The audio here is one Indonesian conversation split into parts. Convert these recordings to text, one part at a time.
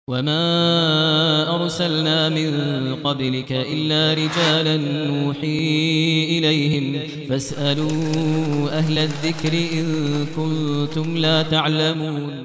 وما أرسلنا من قبلك إلا رجالا نوحي إليهم فاسألوا أهل الذكر إن كنتم لا تعلمون.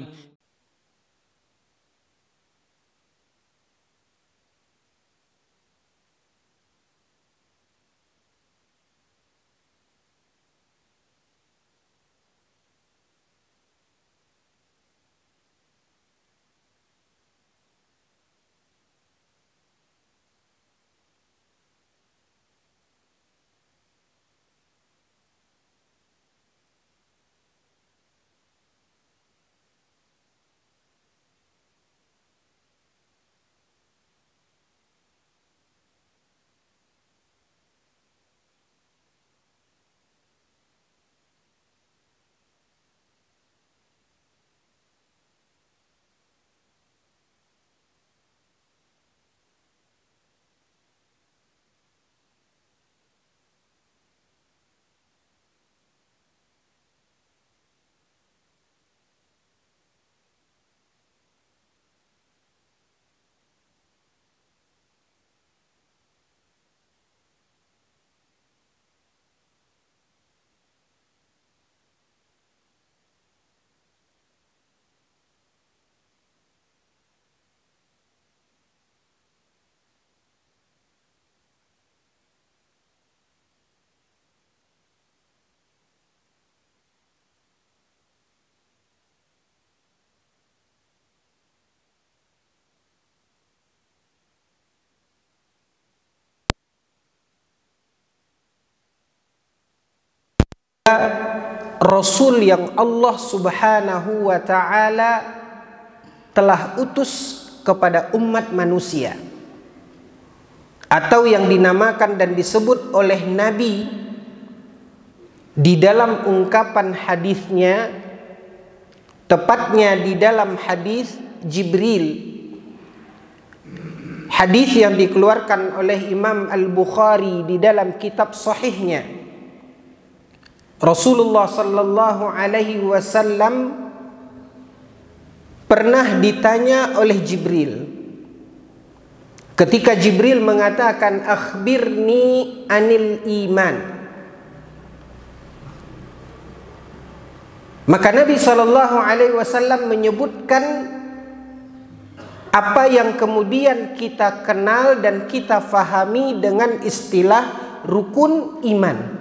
Rasul yang Allah Subhanahu wa ta'ala telah utus kepada umat manusia, atau yang dinamakan dan disebut oleh Nabi di dalam ungkapan hadisnya, tepatnya di dalam hadis Jibril, hadis yang dikeluarkan oleh Imam Al-Bukhari di dalam kitab sahihnya. Rasulullah sallallahu alaihi wasallam pernah ditanya oleh Jibril. Ketika Jibril mengatakan, "Akhbirni anil iman." Maka Nabi sallallahu alaihi wasallam menyebutkan apa yang kemudian kita kenal dan kita fahami dengan istilah rukun iman.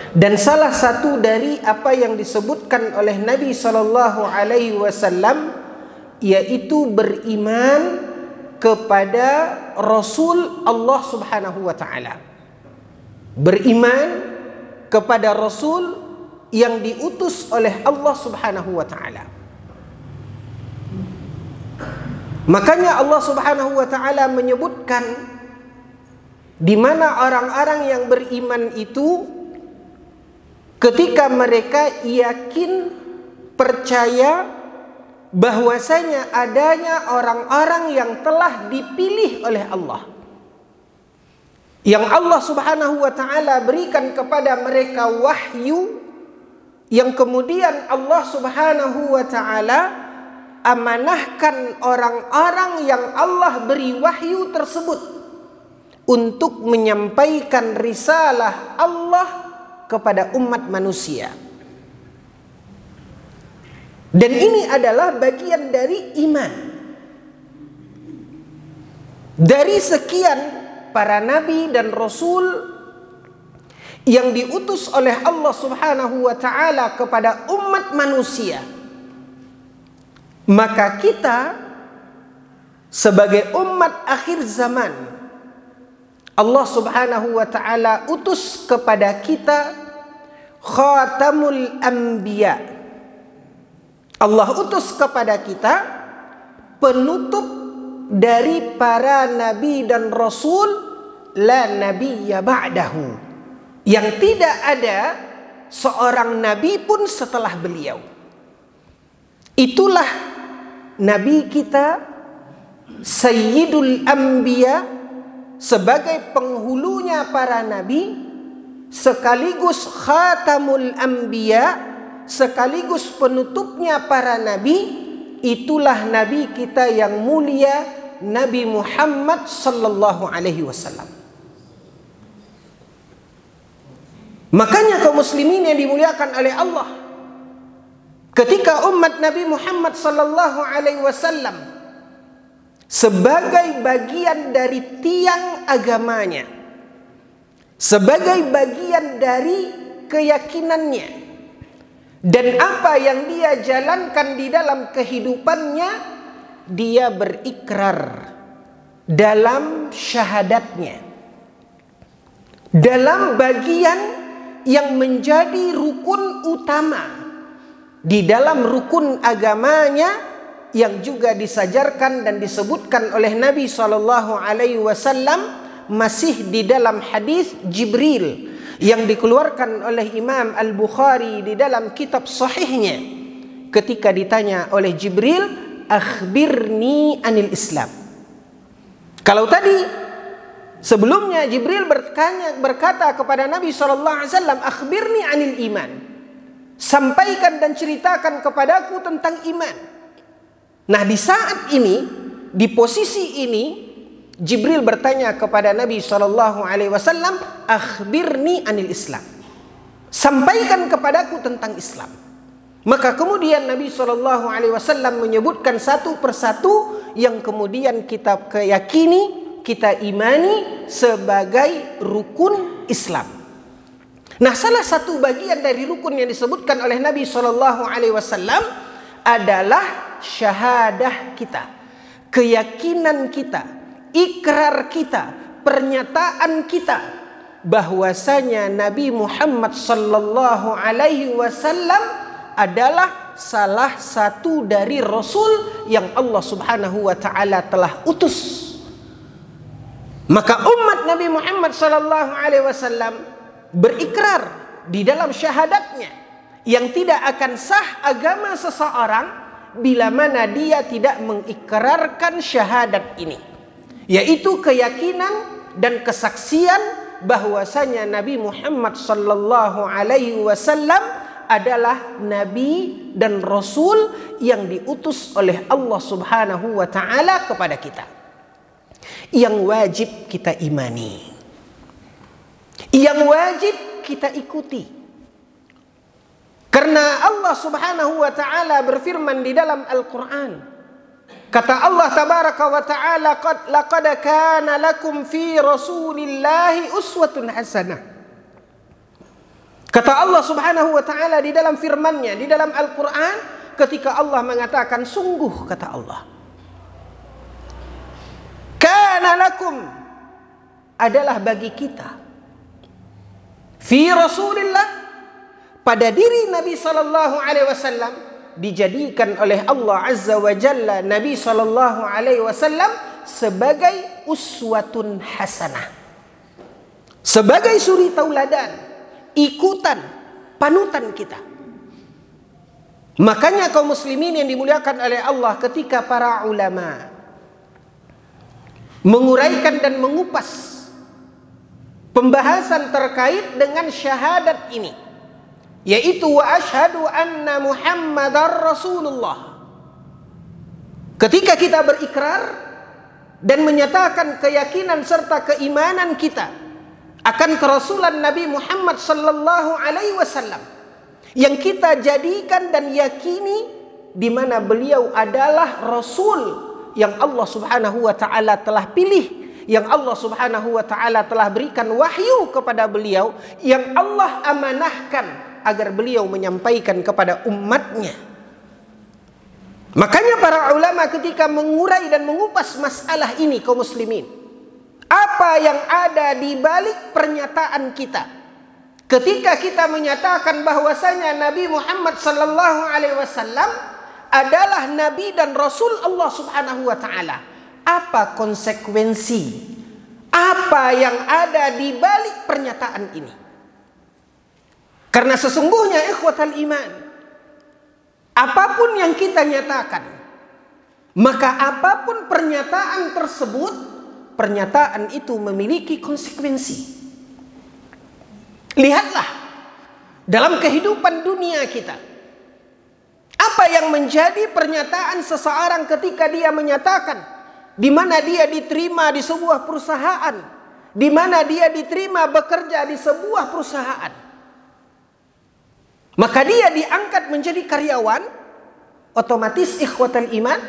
Dan salah satu dari apa yang disebutkan oleh Nabi sallallahu alaihi wasallam yaitu beriman kepada Rasul Allah Subhanahu wa taala. Beriman kepada Rasul yang diutus oleh Allah Subhanahu wa taala. Makanya Allah Subhanahu wa taala menyebutkan di mana orang-orang yang beriman itu ketika mereka yakin, percaya bahwasanya adanya orang-orang yang telah dipilih oleh Allah, yang Allah Subhanahu wa ta'ala berikan kepada mereka wahyu, yang kemudian Allah Subhanahu wa ta'ala amanahkan orang-orang yang Allah beri wahyu tersebut untuk menyampaikan risalah Allah kepada umat manusia. Dan ini adalah bagian dari iman. Dari sekian para nabi dan rasul yang diutus oleh Allah Subhanahu wa ta'ala kepada umat manusia, maka kita sebagai umat akhir zaman, Allah Subhanahu wa ta'ala utus kepada kita Khatamul Anbiya. Allah utus kepada kita penutup dari para nabi dan rasul, la nabiyya ba'dahu, yang tidak ada seorang nabi pun setelah beliau. Itulah nabi kita Sayyidul Anbiya, sebagai penghulunya para nabi, sekaligus Khatamul Anbiya, sekaligus penutupnya para nabi, itulah Nabi kita yang mulia, Nabi Muhammad sallallahu alaihi wasallam. Makanya kaum muslimin yang dimuliakan oleh Allah, ketika umat Nabi Muhammad sallallahu alaihi wasallam sebagai bagian dari tiang agamanya, sebagai bagian dari keyakinannya, dan apa yang dia jalankan di dalam kehidupannya, dia berikrar dalam syahadatnya, dalam bagian yang menjadi rukun utama di dalam rukun agamanya, yang juga disajarkan dan disebutkan oleh Nabi SAW masih di dalam hadis Jibril yang dikeluarkan oleh Imam Al-Bukhari di dalam kitab sahihnya, ketika ditanya oleh Jibril, akhbirni anil Islam. Kalau tadi sebelumnya Jibril berkata kepada Nabi SAW, akhbirni anil iman, sampaikan dan ceritakan kepadaku tentang iman. Nah, di saat ini, di posisi ini, Jibril bertanya kepada Nabi SAW, akhbirni anil Islam, sampaikan kepadaku tentang Islam. Maka kemudian Nabi SAW menyebutkan satu persatu yang kemudian kita keyakini, kita imani sebagai rukun Islam. Nah, salah satu bagian dari rukun yang disebutkan oleh Nabi SAW adalah syahadah kita, keyakinan kita, ikrar kita, pernyataan kita bahwasanya Nabi Muhammad SAW adalah salah satu dari Rasul yang Allah Subhanahu wa Ta'ala telah utus. Maka umat Nabi Muhammad SAW berikrar di dalam syahadatnya yang tidak akan sah agama seseorang bila mana dia tidak mengikrarkan syahadat ini, yaitu keyakinan dan kesaksian bahwasanya Nabi Muhammad SAW adalah Nabi dan Rasul yang diutus oleh Allah Subhanahu wa Ta'ala kepada kita, yang wajib kita imani, yang wajib kita ikuti. Karena Allah Subhanahu wa Ta'ala berfirman di dalam Al-Quran, kata Allah Tabaraka wa Ta'ala, laqad kana lakum fi Rasulillahi uswatun hasanah. Kata Allah Subhanahu wa Ta'ala di dalam firman-Nya di dalam Al-Quran, ketika Allah mengatakan, sungguh kata Allah, kana lakum, adalah bagi kita, fi Rasulillah, pada diri Nabi SAW, dijadikan oleh Allah Azza wa Jalla Nabi SAW sebagai uswatun hasanah, sebagai suri tauladan, ikutan, panutan kita. Makanya kaum muslimin yang dimuliakan oleh Allah, ketika para ulama menguraikan dan mengupas pembahasan terkait dengan syahadat ini, yaitu wa asyhadu anna Muhammadar Rasulullah, ketika kita berikrar dan menyatakan keyakinan serta keimanan kita akan kerasulan Nabi Muhammad sallallahu alaihi wasallam, yang kita jadikan dan yakini di mana beliau adalah Rasul yang Allah Subhanahu wa Ta'ala telah pilih, yang Allah Subhanahu wa Ta'ala telah berikan wahyu kepada beliau, yang Allah amanahkan agar beliau menyampaikan kepada umatnya. Makanya para ulama ketika mengurai dan mengupas masalah ini, kaum muslimin, apa yang ada di balik pernyataan kita ketika kita menyatakan bahwasanya Nabi Muhammad sallallahu alaihi wasallam adalah Nabi dan Rasul Allah Subhanahu wa Ta'ala. Apa konsekuensi, apa yang ada di balik pernyataan ini? Karena sesungguhnya ikhwatal iman, apapun yang kita nyatakan, maka apapun pernyataan tersebut, pernyataan itu memiliki konsekuensi. Lihatlah dalam kehidupan dunia kita, apa Apa yang menjadi pernyataan seseorang ketika dia menyatakan di mana dia diterima di sebuah perusahaan, di mana dia diterima bekerja di sebuah perusahaan, maka dia diangkat menjadi karyawan, otomatis ikhwatal iman,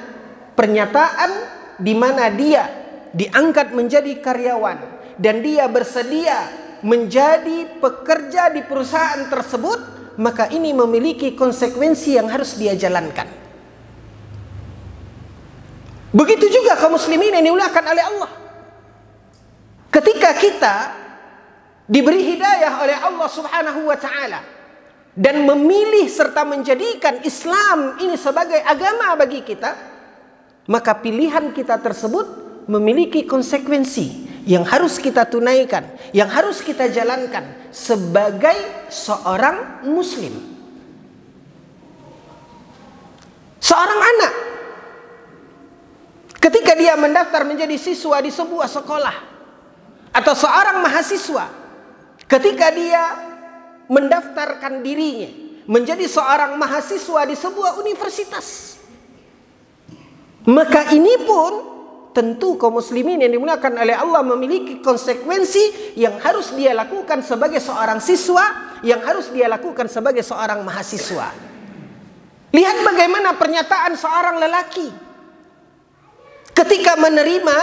pernyataan di mana dia diangkat menjadi karyawan dan dia bersedia menjadi pekerja di perusahaan tersebut, maka ini memiliki konsekuensi yang harus dia jalankan. Begitu juga kaum muslimin yang dimuliakan oleh Allah. Ketika kita diberi hidayah oleh Allah Subhanahu wa taala dan memilih serta menjadikan Islam ini sebagai agama bagi kita, maka pilihan kita tersebut memiliki konsekuensi yang harus kita tunaikan, yang harus kita jalankan sebagai seorang muslim. Seorang anak ketika dia mendaftar menjadi siswa di sebuah sekolah, atau seorang mahasiswa ketika dia mendaftarkan dirinya menjadi seorang mahasiswa di sebuah universitas, maka ini pun tentu kaum muslimin yang dimuliakan oleh Allah memiliki konsekuensi yang harus dia lakukan sebagai seorang siswa, yang harus dia lakukan sebagai seorang mahasiswa. Lihat bagaimana pernyataan seorang lelaki ketika menerima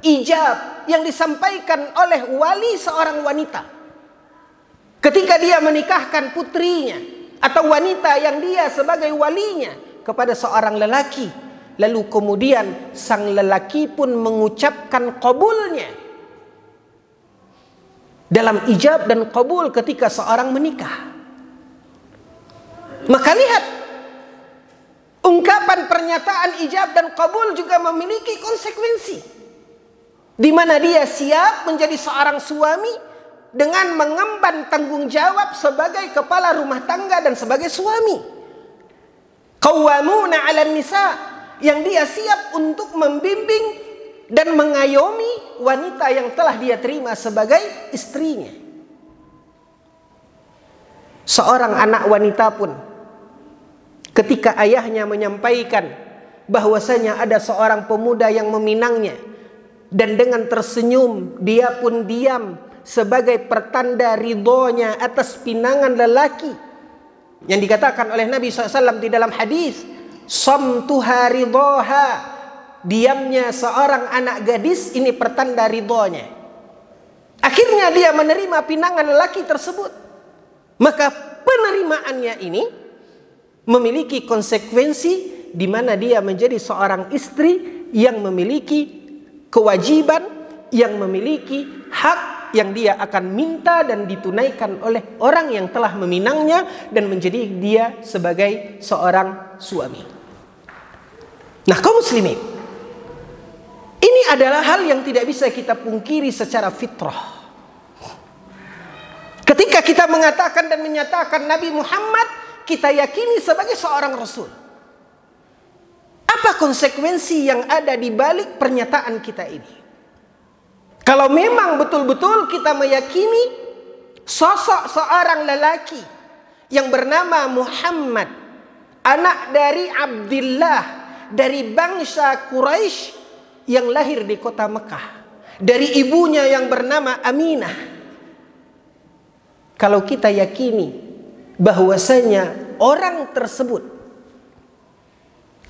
ijab yang disampaikan oleh wali seorang wanita. Ketika dia menikahkan putrinya atau wanita yang dia sebagai walinya kepada seorang lelaki, lalu kemudian sang lelaki pun mengucapkan qabulnya dalam ijab dan qabul ketika seorang menikah. Maka lihat, ungkapan pernyataan ijab dan qabul juga memiliki konsekuensi, di mana dia siap menjadi seorang suami dengan mengemban tanggung jawab sebagai kepala rumah tangga dan sebagai suami. Qawwamuna 'alan nisa, yang dia siap untuk membimbing dan mengayomi wanita yang telah dia terima sebagai istrinya. Seorang anak wanita pun ketika ayahnya menyampaikan bahwasanya ada seorang pemuda yang meminangnya, dan dengan tersenyum dia pun diam sebagai pertanda ridhonya atas pinangan lelaki, yang dikatakan oleh Nabi SAW di dalam hadis, samtuha ridhoha, diamnya seorang anak gadis ini pertanda ridhonya. Akhirnya dia menerima pinangan lelaki tersebut, maka penerimaannya ini memiliki konsekuensi di mana dia menjadi seorang istri yang memiliki kewajiban, yang memiliki hak yang dia akan minta dan ditunaikan oleh orang yang telah meminangnya dan menjadi dia sebagai seorang suami. Nah, kaum muslimin, ini adalah hal yang tidak bisa kita pungkiri secara fitrah. Ketika kita mengatakan dan menyatakan Nabi Muhammad kita yakini sebagai seorang Rasul, apa konsekuensi yang ada di balik pernyataan kita ini? Kalau memang betul-betul kita meyakini sosok seorang lelaki yang bernama Muhammad, anak dari Abdullah, dari bangsa Quraisy yang lahir di kota Mekah, dari ibunya yang bernama Aminah. Kalau kita yakini bahwasanya orang tersebut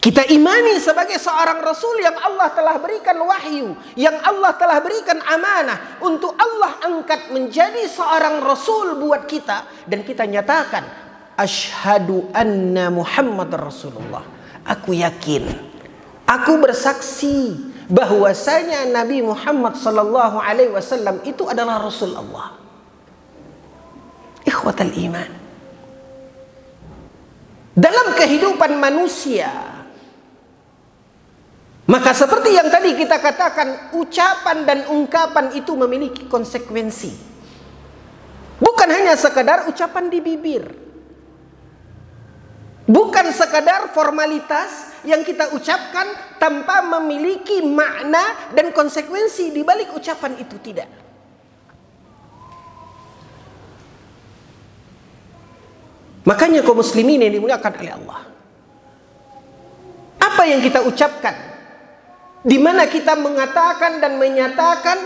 kita imani sebagai seorang Rasul yang Allah telah berikan wahyu, yang Allah telah berikan amanah untuk Allah angkat menjadi seorang Rasul buat kita, dan kita nyatakan asyhadu anna Muhammad Rasulullah, aku yakin, aku bersaksi bahwasanya Nabi Muhammad sallallahu alaihi wasallam itu adalah Rasul Allah. Ikhwatal iman, dalam kehidupan manusia, maka seperti yang tadi kita katakan, ucapan dan ungkapan itu memiliki konsekuensi. Bukan hanya sekadar ucapan di bibir, bukan sekadar formalitas yang kita ucapkan tanpa memiliki makna dan konsekuensi di balik ucapan itu, tidak. Makanya kaum muslimin yang dimuliakan oleh Allah, Apa yang kita ucapkan? Di mana kita mengatakan dan menyatakan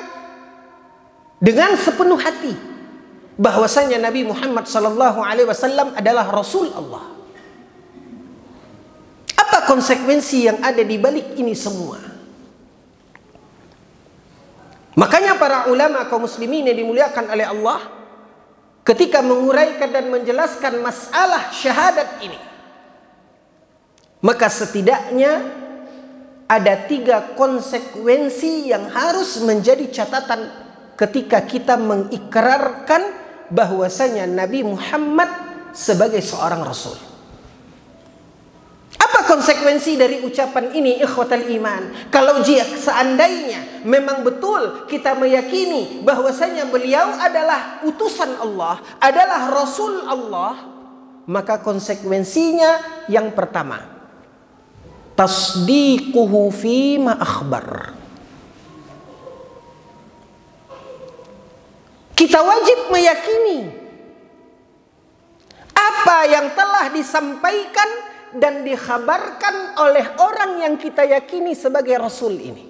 dengan sepenuh hati bahwasanya Nabi Muhammad SAW adalah Rasul Allah. Apa konsekuensi yang ada di balik ini semua? Makanya para ulama kaum muslimin yang dimuliakan oleh Allah ketika menguraikan dan menjelaskan masalah syahadat ini, maka setidaknya ada 3 konsekuensi yang harus menjadi catatan ketika kita mengikrarkan bahwasanya Nabi Muhammad sebagai seorang Rasul. Apa konsekuensi dari ucapan ini, ikhwatal iman? Kalau seandainya memang betul kita meyakini bahwasanya beliau adalah utusan Allah, adalah Rasul Allah, maka konsekuensinya yang pertama, tasdiquhu fima akhbar. Kita wajib meyakini apa yang telah disampaikan dan dikhabarkan oleh orang yang kita yakini sebagai Rasul ini.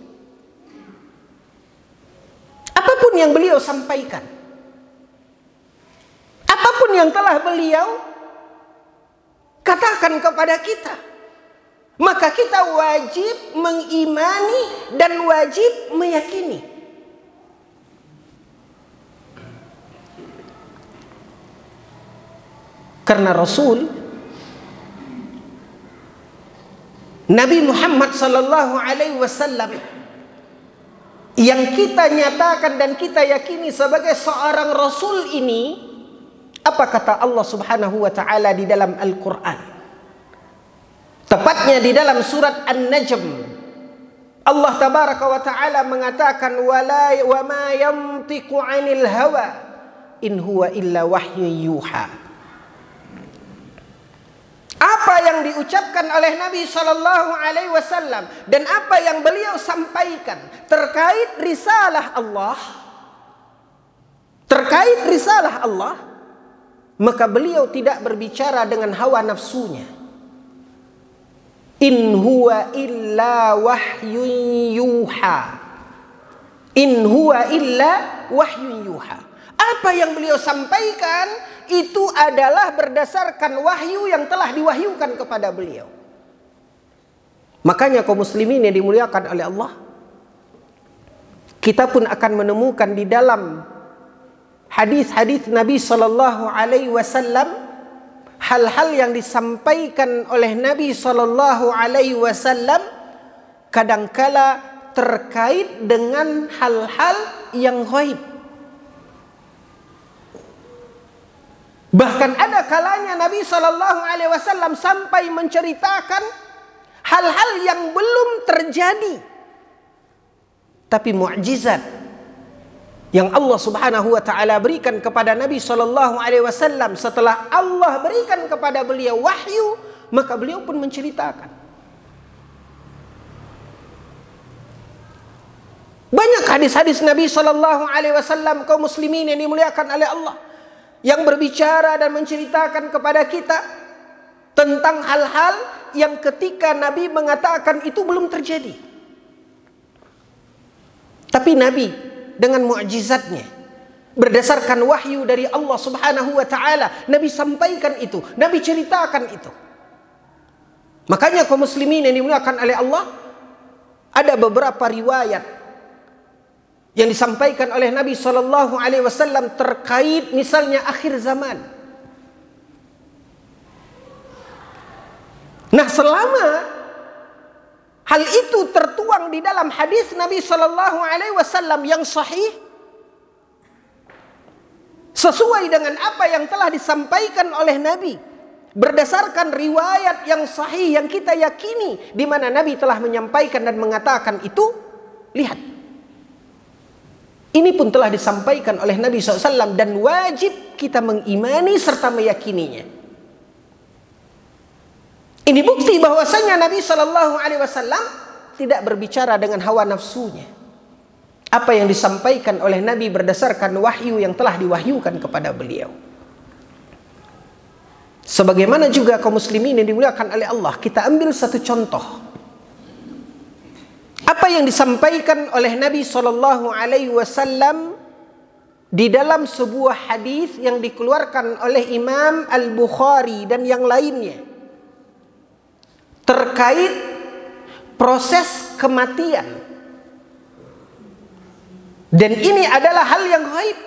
Apapun yang beliau sampaikan, apapun yang telah beliau katakan kepada kita, maka kita wajib mengimani dan wajib meyakini. Karena Rasul Nabi Muhammad SAW yang kita nyatakan dan kita yakini sebagai seorang Rasul ini, apa kata Allah Subhanahu wa taala di dalam Al-Qur'an? Tepatnya di dalam surat An-Najm. Allah tabaraka wa taala mengatakan wa ma yantiqu 'anil hawa in huwa illa wahyun yuha. Apa yang diucapkan oleh Nabi SAW dan apa yang beliau sampaikan terkait risalah Allah, maka beliau tidak berbicara dengan hawa nafsunya. In huwa illa wahyun yuha. In huwa illa wahyun yuha. Apa yang beliau sampaikan itu adalah berdasarkan wahyu yang telah diwahyukan kepada beliau. Makanya kaum muslimin yang dimuliakan oleh Allah, kita pun akan menemukan di dalam hadis-hadis Nabi SAW hal-hal yang disampaikan oleh Nabi SAW kadangkala terkait dengan hal-hal yang ghaib. Bahkan ada kalanya Nabi SAW sampai menceritakan hal-hal yang belum terjadi, tapi mukjizat yang Allah Subhanahu wa taala berikan kepada Nabi SAW setelah Allah berikan kepada beliau wahyu, maka beliau pun menceritakan. Banyak hadis-hadis Nabi SAW kaum muslimin yang dimuliakan oleh Allah yang berbicara dan menceritakan kepada kita tentang hal-hal yang ketika Nabi mengatakan itu belum terjadi. Tapi Nabi dengan mukjizatnya, berdasarkan wahyu dari Allah Subhanahu wa taala, Nabi sampaikan itu, Nabi ceritakan itu. Makanya kaum muslimin yang dimuliakan oleh Allah, ada beberapa riwayat yang disampaikan oleh Nabi SAW terkait misalnya akhir zaman. Nah, selama hal itu tertuang di dalam hadis Nabi SAW yang sahih, sesuai dengan apa yang telah disampaikan oleh Nabi, berdasarkan riwayat yang sahih yang kita yakini, di mana Nabi telah menyampaikan dan mengatakan itu, lihat. Ini pun telah disampaikan oleh Nabi SAW dan wajib kita mengimani serta meyakininya. Ini bukti bahwasanya Nabi SAW tidak berbicara dengan hawa nafsunya. Apa yang disampaikan oleh Nabi berdasarkan wahyu yang telah diwahyukan kepada beliau. Sebagaimana juga kaum muslimin yang dimuliakan oleh Allah, kita ambil satu contoh Apa yang disampaikan oleh Nabi Shallallahu Alaihi Wasallam di dalam sebuah hadis yang dikeluarkan oleh Imam Al-Bukhari dan yang lainnya terkait proses kematian. Dan ini adalah hal yang gaib,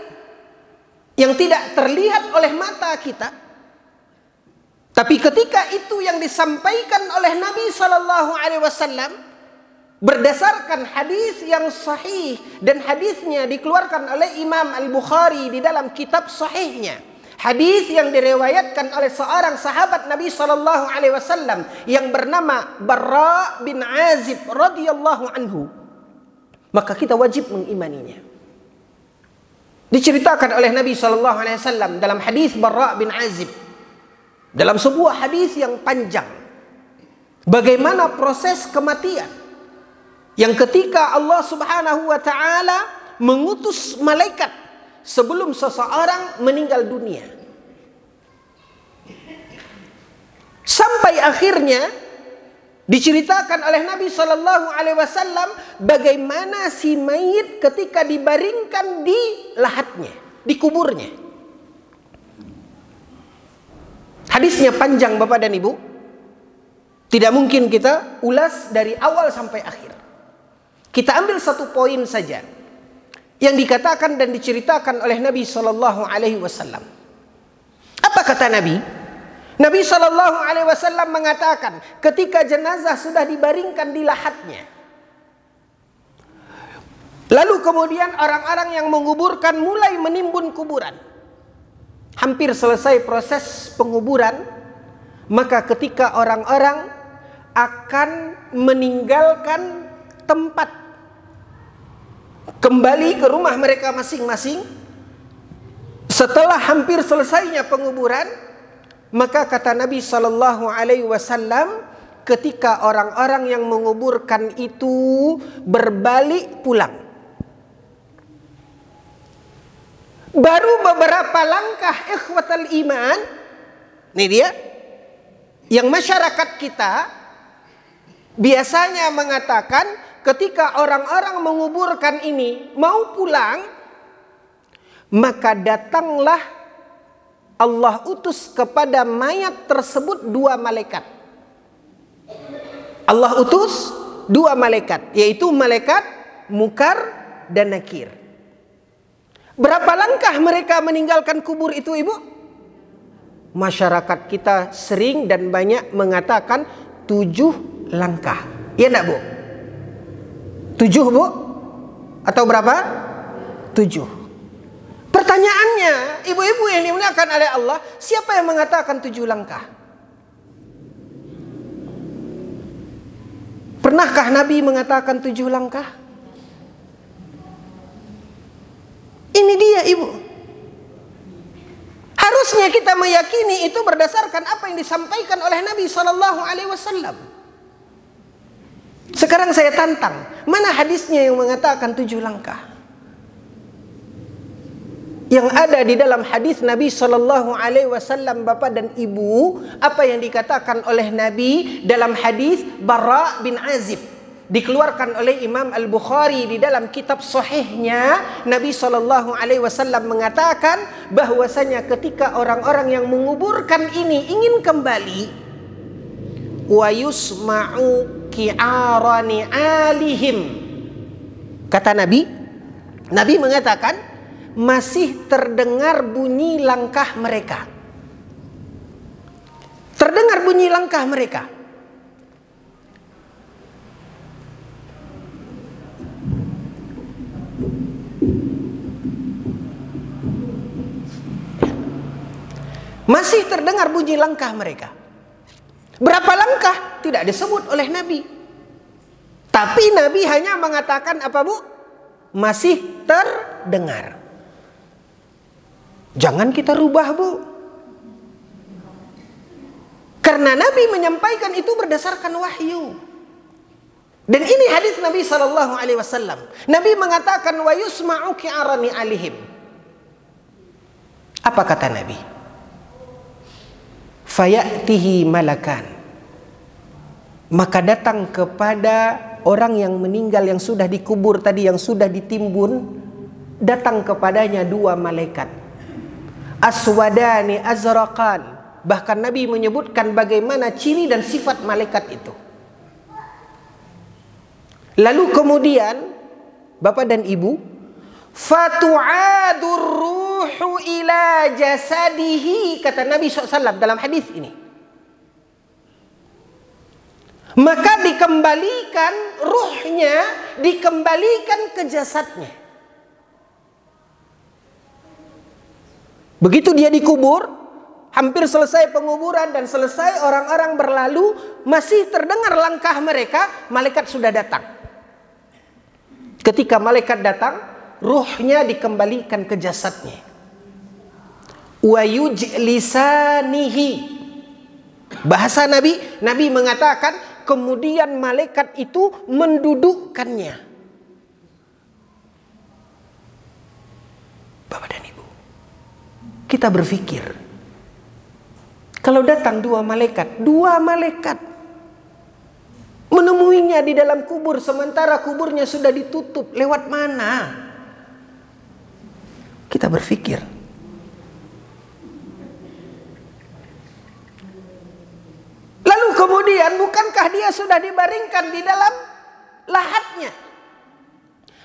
yang tidak terlihat oleh mata kita. Tapi ketika itu yang disampaikan oleh Nabi Shallallahu Alaihi Wasallam berdasarkan hadis yang sahih, dan hadisnya dikeluarkan oleh Imam Al-Bukhari di dalam kitab sahihnya, hadis yang diriwayatkan oleh seorang sahabat Nabi Shallallahu Alaihi Wasallam yang bernama Barra bin Azib radhiyallahu anhu, maka kita wajib mengimaninya. Diceritakan oleh Nabi Shallallahu Alaihi Wasallam dalam hadis Barra bin Azib, dalam sebuah hadis yang panjang, bagaimana proses kematian, yang ketika Allah Subhanahu wa Ta'ala mengutus malaikat sebelum seseorang meninggal dunia, sampai akhirnya diceritakan oleh Nabi Shallallahu Alaihi Wasallam bagaimana si mayit ketika dibaringkan di lahatnya, di kuburnya. Hadisnya panjang Bapak dan Ibu, tidak mungkin kita ulas dari awal sampai akhir. Kita ambil satu poin saja yang dikatakan dan diceritakan oleh Nabi Shallallahu Alaihi Wasallam. Apa kata Nabi? Nabi Shallallahu Alaihi Wasallam mengatakan, ketika jenazah sudah dibaringkan di lahatnya, lalu kemudian orang-orang yang menguburkan mulai menimbun kuburan. Hampir selesai proses penguburan, maka ketika orang-orang akan meninggalkan tempat, kembali ke rumah mereka masing-masing, setelah hampir selesainya penguburan, maka kata Nabi Shallallahu Alaihi Wasallam, ketika orang-orang yang menguburkan itu berbalik pulang, baru beberapa langkah ikhwatal iman, ini dia yang masyarakat kita biasanya mengatakan, ketika orang-orang menguburkan ini mau pulang, maka datanglah Allah utus kepada mayat tersebut dua malaikat. Allah utus dua malaikat, yaitu malaikat Munkar dan Nakir. Berapa langkah mereka meninggalkan kubur itu, Ibu? Masyarakat kita sering dan banyak mengatakan 7 langkah. Iya enggak, Bu? 7, Bu? Atau berapa? 7. Pertanyaannya, ibu-ibu yang dimuliakan oleh Allah, siapa yang mengatakan 7 langkah? Pernahkah Nabi mengatakan 7 langkah? Ini dia, Ibu. Harusnya kita meyakini itu berdasarkan apa yang disampaikan oleh Nabi Sallallahu Alaihi Wasallam. Sekarang saya tantang, mana hadisnya yang mengatakan 7 langkah? Yang ada di dalam hadis Nabi Sallallahu Alaihi Wasallam, Bapak dan Ibu, apa yang dikatakan oleh Nabi dalam hadis Barra bin Azib, dikeluarkan oleh Imam Al-Bukhari di dalam kitab sahihnya. Nabi Sallallahu Alaihi Wasallam mengatakan bahwasanya ketika orang-orang yang menguburkan ini ingin kembali, wa yusma'u ki'arani alihim, kata Nabi mengatakan masih terdengar bunyi langkah mereka. Terdengar bunyi langkah mereka. Masih terdengar bunyi langkah mereka. Berapa langkah? Tidak disebut oleh Nabi. Tapi Nabi hanya mengatakan apa, Bu? Masih terdengar. Jangan kita rubah, Bu. Karena Nabi menyampaikan itu berdasarkan wahyu. Dan ini hadis Nabi Sallallahu Alaihi Wasallam. Nabi mengatakan wa yusma'u ki'arani alihim. Apa kata Nabi? Fayatihi malakan. Maka datang kepada orang yang meninggal, yang sudah dikubur tadi, yang sudah ditimbun, datang kepadanya dua malaikat, aswadani azraqan. Bahkan Nabi menyebutkan bagaimana ciri dan sifat malaikat itu. Lalu kemudian Bapak dan Ibu, fatu'adur ruhu ila jasadihi, kata Nabi SAW dalam hadis ini. Maka dikembalikan ruhnya, dikembalikan ke jasadnya. Begitu dia dikubur, hampir selesai penguburan dan selesai orang-orang berlalu, masih terdengar langkah mereka, malaikat sudah datang. Ketika malaikat datang, ruhnya dikembalikan ke jasadnya. Wa yujlisanihi. Bahasa Nabi mengatakan, kemudian malaikat itu mendudukkannya. Bapak dan Ibu, kita berpikir, kalau datang dua malaikat menemuinya di dalam kubur, sementara kuburnya sudah ditutup, lewat mana? Kita berpikir, lalu kemudian bukankah dia sudah dibaringkan di dalam lahatnya?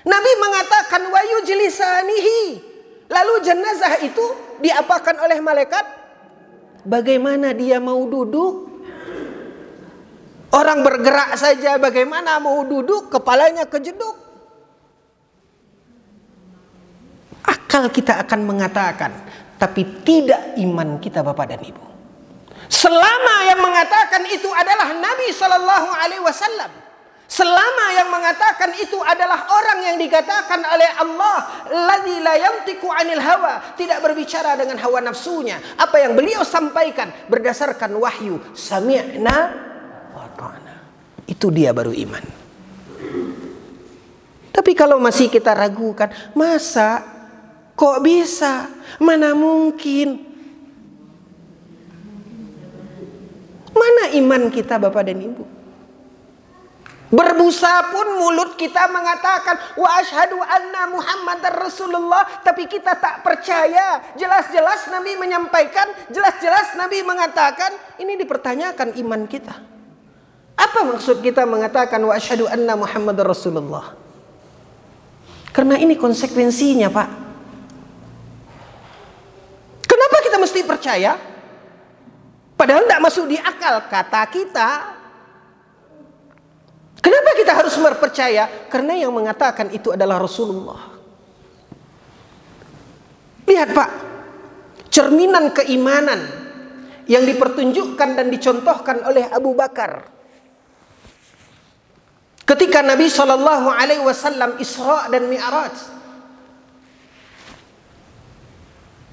Nabi mengatakan wa yujlisanihi. Lalu jenazah itu diapakan oleh malaikat? Bagaimana dia mau duduk? Orang bergerak saja bagaimana mau duduk, kepalanya kejeduk. Akal kita akan mengatakan, tapi tidak iman kita Bapak dan Ibu. Selama yang mengatakan itu adalah Nabi Shallallahu Alaihi Wasallam, selama yang mengatakan itu adalah orang yang dikatakan oleh Allah, alladzi la yantiqu 'anil hawa, tidak berbicara dengan hawa nafsunya, apa yang beliau sampaikan berdasarkan wahyu, sami'na wa ta'na, itu dia baru iman. Tapi kalau masih kita ragukan, masa, kok bisa, mana mungkin, mana iman kita Bapak dan Ibu? Berbusa pun mulut kita mengatakan wa asyhadu anna Muhammadar Rasulullah, tapi kita tak percaya. Jelas-jelas Nabi menyampaikan, jelas-jelas Nabi mengatakan, ini dipertanyakan iman kita. Apa maksud kita mengatakan wa asyhadu anna Muhammadar Rasulullah? Karena ini konsekuensinya, Pak. Kenapa kita mesti percaya? Padahal tidak masuk di akal kata kita. Kenapa kita harus berpercaya? Karena yang mengatakan itu adalah Rasulullah. Lihat Pak, cerminan keimanan yang dipertunjukkan dan dicontohkan oleh Abu Bakar. Ketika Nabi Shallallahu Alaihi Wasallam Isra dan Mi'raj,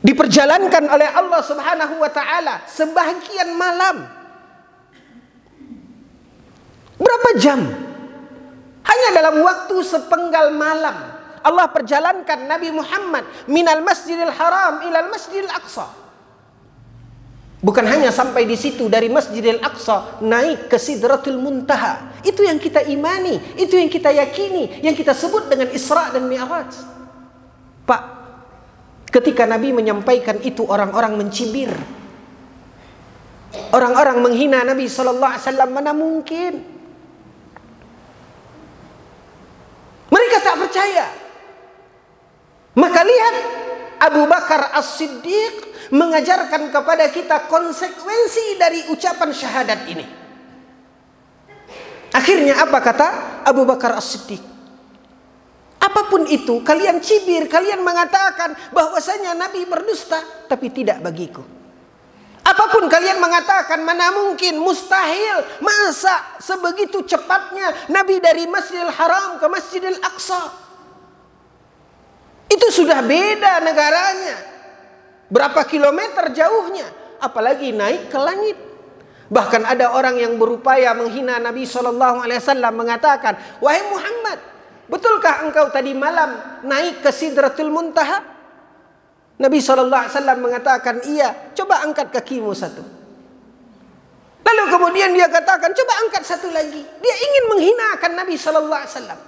diperjalankan oleh Allah Subhanahu Wa Taala sebahagian malam. Berapa jam? Hanya dalam waktu sepenggal malam Allah perjalankan Nabi Muhammad minal Masjidil Haram ilal Masjidil Aqsa. Bukan hanya sampai di situ, dari Masjidil Aqsa naik ke Sidratul Muntaha. Itu yang kita imani, itu yang kita yakini, yang kita sebut dengan Isra dan Mi'raj. Pak, ketika Nabi menyampaikan itu, orang-orang mencibir. Orang-orang menghina Nabi sallallahu alaihi wasallam, mana mungkin? Mereka tak percaya. Maka lihat Abu Bakar As-Siddiq mengajarkan kepada kita konsekuensi dari ucapan syahadat ini. Akhirnya apa kata Abu Bakar As-Siddiq? Apapun itu, kalian cibir, kalian mengatakan bahwasanya Nabi berdusta, tapi tidak bagiku. Apapun kalian mengatakan, mana mungkin, mustahil, masa sebegitu cepatnya Nabi dari Masjidil Haram ke Masjidil Aqsa? Itu sudah beda negaranya, berapa kilometer jauhnya, apalagi naik ke langit. Bahkan ada orang yang berupaya menghina Nabi SAW mengatakan, wahai Muhammad, betulkah engkau tadi malam naik ke Sidratul Muntaha? Nabi SAW mengatakan, iya. Coba angkat kakimu satu. Lalu kemudian dia katakan, coba angkat satu lagi. Dia ingin menghinakan Nabi sallallahu alaihi wasallam.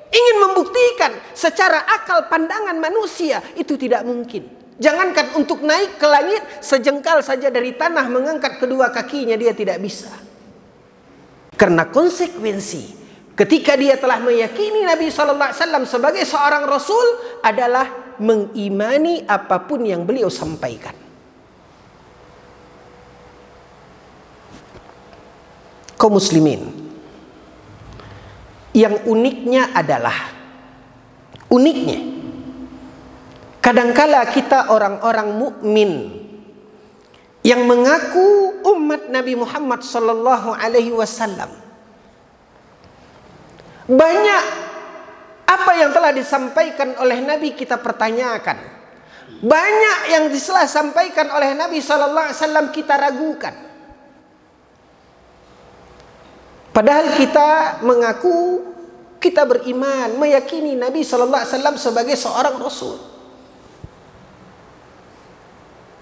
Ingin membuktikan secara akal pandangan manusia itu tidak mungkin. Jangankan untuk naik ke langit, sejengkal saja dari tanah mengangkat kedua kakinya dia tidak bisa. Karena konsekuensi ketika dia telah meyakini Nabi sallallahu alaihi wasallam sebagai seorang rasul adalah mengimani apapun yang beliau sampaikan. Kaum muslimin, yang uniknya adalah kadangkala kita orang-orang mukmin yang mengaku umat Nabi Muhammad sallallahu alaihi wasallam, banyak apa yang telah disampaikan oleh Nabi kita pertanyakan. Banyak yang telah disampaikan oleh Nabi sallallahu alaihi wasallam kita ragukan. Padahal kita mengaku kita beriman, meyakini Nabi sallallahu alaihi wasallam sebagai seorang rasul.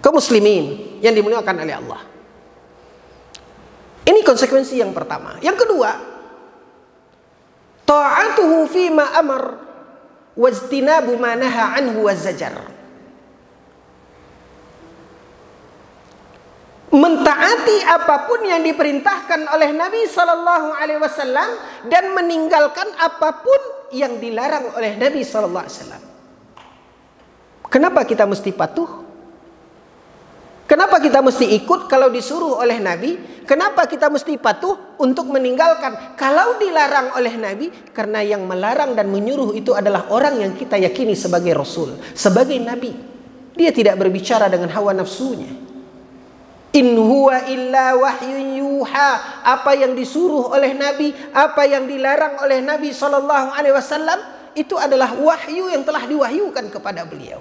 Kaum muslimin yang dimuliakan oleh Allah. Ini konsekuensi yang pertama. Yang kedua, ta'atuhu fima amar wajtinabu ma naha anhu wazajar. Mentaati apapun yang diperintahkan oleh Nabi sallallahu alaihi wasallam dan meninggalkan apapun yang dilarang oleh Nabi sallallahu alaihi wasallam. Kenapa kita mesti patuh? Kenapa kita mesti ikut kalau disuruh oleh Nabi? Kenapa kita mesti patuh untuk meninggalkan kalau dilarang oleh Nabi? Karena yang melarang dan menyuruh itu adalah orang yang kita yakini sebagai Rasul, sebagai Nabi. Dia tidak berbicara dengan hawa nafsunya. In huwa illa wahyun yuha. Apa yang disuruh oleh Nabi, apa yang dilarang oleh Nabi sallallahu alaihi wasallam, itu adalah wahyu yang telah diwahyukan kepada beliau.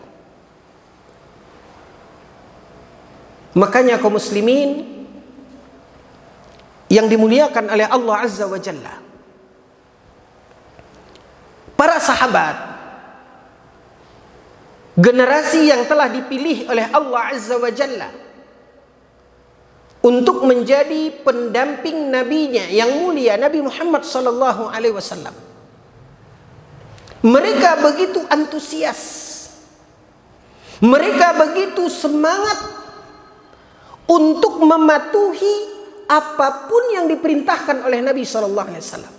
Makanya kaum muslimin yang dimuliakan oleh Allah Azza wa Jalla, para sahabat, generasi yang telah dipilih oleh Allah Azza wa Jalla untuk menjadi pendamping nabinya yang mulia, Nabi Muhammad sallallahu alaihi wasallam. Mereka begitu antusias. Mereka begitu semangat untuk mematuhi apapun yang diperintahkan oleh Nabi sallallahu alaihi wasallam.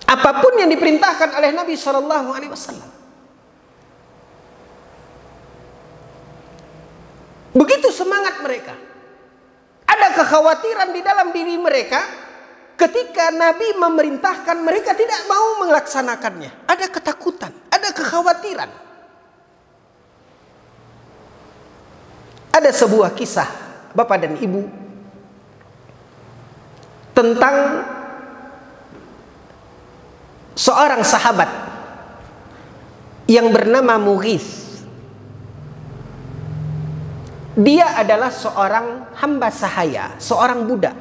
Apapun yang diperintahkan oleh Nabi sallallahu alaihi wasallam. Begitu semangat mereka. Ada kekhawatiran di dalam diri mereka ketika Nabi memerintahkan, mereka tidak mau melaksanakannya. Ada ketakutan, ada kekhawatiran. Ada sebuah kisah Bapak dan Ibu tentang seorang sahabat yang bernama Mughith. Dia adalah seorang hamba sahaya, seorang budak.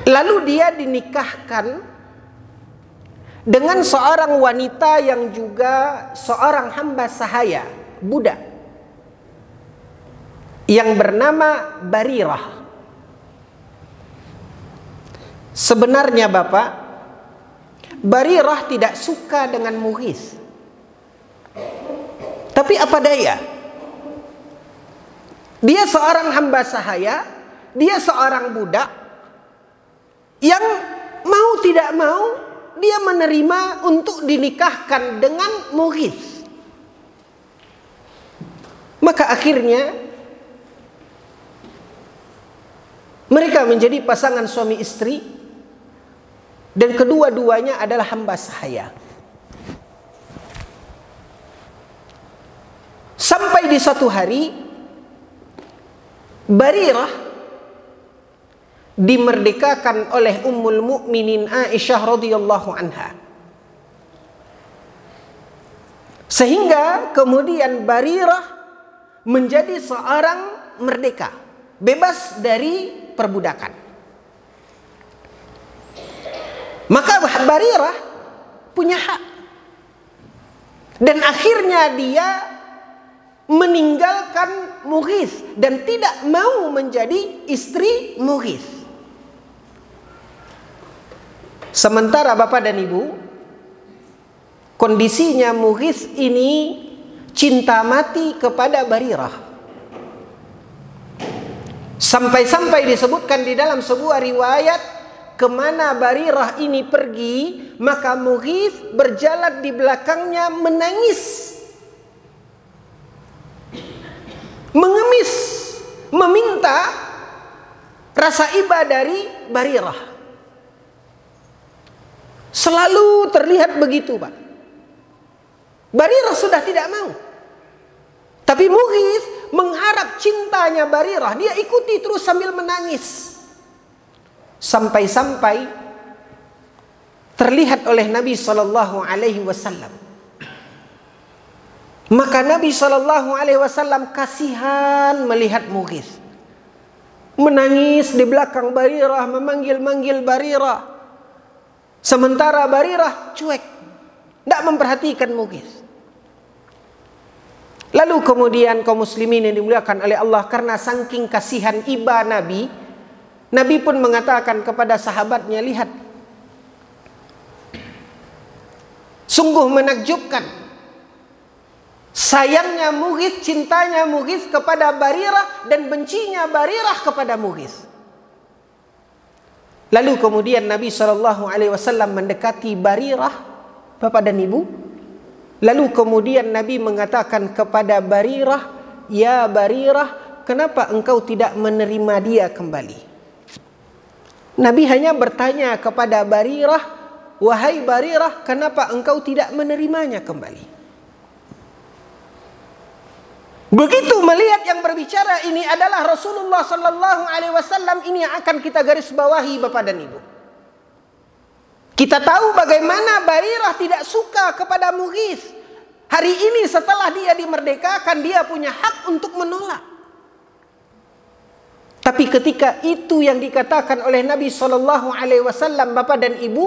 Lalu dia dinikahkan dengan seorang wanita yang juga seorang hamba sahaya, budak, yang bernama Barirah. Sebenarnya Bapak, Barirah tidak suka dengan Mughith. Tapi apa daya? Dia seorang hamba sahaya, dia seorang budak yang mau tidak mau dia menerima untuk dinikahkan dengan Mughith. Maka akhirnya mereka menjadi pasangan suami istri dan kedua-duanya adalah hamba sahaya. Sampai di satu hari Barirah dimerdekakan oleh Ummul Mukminin Aisyah radhiyallahu anha. Sehingga kemudian Barirah menjadi seorang merdeka, bebas dari perbudakan. Maka Barirah punya hak. Dan akhirnya dia meninggalkan Mughith dan tidak mau menjadi istri Mughith. Sementara Bapak dan Ibu, kondisinya Mughith ini cinta mati kepada Barirah. Sampai-sampai disebutkan di dalam sebuah riwayat, kemana Barirah ini pergi, maka Mughith berjalan di belakangnya menangis, mengemis, meminta rasa iba dari Barirah. Selalu terlihat begitu, Pak. Barirah sudah tidak mau, tapi Mughith mengharap cintanya Barirah. Dia ikuti terus sambil menangis. Sampai-sampai terlihat oleh Nabi SAW. Maka Nabi SAW kasihan melihat Mughith menangis di belakang Barirah, memanggil-manggil Barirah. Sementara Barirah cuek, tidak memperhatikan Mughith. Lalu kemudian kaum muslimin yang dimuliakan oleh Allah, karena saking kasihan iba Nabi, Nabi pun mengatakan kepada sahabatnya, lihat, sungguh menakjubkan sayangnya Mughith, cintanya Mughith kepada Barirah dan bencinya Barirah kepada Mughith. Lalu kemudian Nabi SAW mendekati Barirah, Bapak dan Ibu. Lalu kemudian Nabi mengatakan kepada Barirah, ya Barirah, kenapa engkau tidak menerima dia kembali? Nabi hanya bertanya kepada Barirah, wahai Barirah, kenapa engkau tidak menerimanya kembali? Begitu melihat yang berbicara ini adalah Rasulullah SAW, ini yang akan kita garis bawahi, Bapak dan Ibu. Kita tahu bagaimana Barirah tidak suka kepada Mughith. Hari ini setelah dia dimerdekakan, dia punya hak untuk menolak. Tapi ketika itu yang dikatakan oleh Nabi SAW, Bapak dan Ibu,